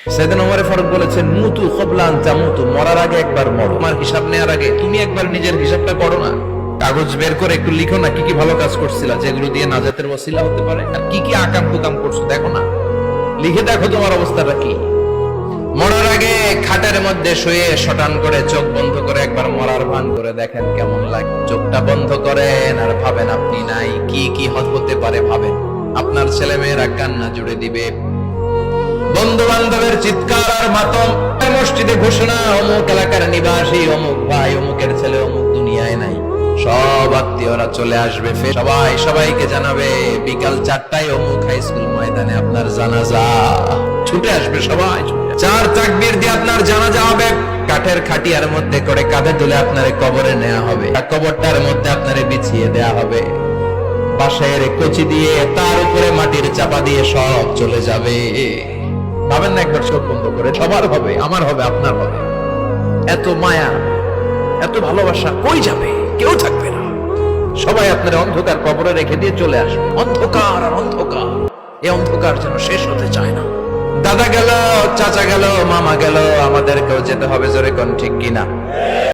সাইয়েদনা ওমর ফারুক বলেছেন, মুতু ক্বাবলা আন তামুতু, মরার আগে একবার মরো। আমার হিসাব নেওয়ার আগে তুমি একবার নিজের হিসাবটা করো না। কাগজ বের করে একটু লিখো না, কি কি ভালো কাজ করছিলা যেগুলো দিয়ে নাজাতের ওসিলা হতে পারে, আর কি কি আকাম কুকাম করছো দেখো না, লিখে দেখো তোমার অবস্থাটা কি। মরার আগে খাটের মধ্যে শুয়ে শটান করে চোখ বন্ধ করে একবার মরার ভান করে দেখেন কেমন লাগে। চোখটা বন্ধ করেন আর ভাবেন আপনি নাই, কি কি হতে পারে ভাবেন। আপনার ছেলে মেয়েরা কান্না জুড়ে দিবে, বন্ধু বান্ধবের চিৎকার আর মাতম, মসজিদে ঘোষণা, অমুক এলাকার নিবাসী অমুক ভাই, অমুকের ছেলে অমুক দুনিয়ায় নাই। সব আত্মীয়রা চলে আসবে, সবাই সবাইকে জানাবে বিকাল 4টায় অমুক হাই স্কুল ময়দানে আপনার জানাজা। ছুটে আসবে সবাই, 4 তাকবীর দিয়ে আপনার জানাজা হবে। কাঠের খাটিয়ার মধ্যে করে কাঁধে তুলে আপনারে কবরে নেওয়া হবে, কবরটার মধ্যে আপনারে বিছিয়ে দেয়া হবে। বাঁশের কচি দিয়ে তার উপরে মাটির চাপা দিয়ে সব চলে যাবে। ভাবেন না একবার চোখ বন্ধ করে, সবার হবে, আমার হবে, আপনার হবে। এত মায়া, এত ভালোবাসা কই যাবে? কেউ থাকবে না, সবাই আপনার অন্ধকার কবরে রেখে দিয়ে চলে আসবে। অন্ধকার আর অন্ধকার, এই অন্ধকার যেন শেষ হতে চায় না। দাদা গেল, চাচা গেল, মামা গেল, আমাদেরকেও যেতে হবে। জোরে কোন ঠিক কিনা?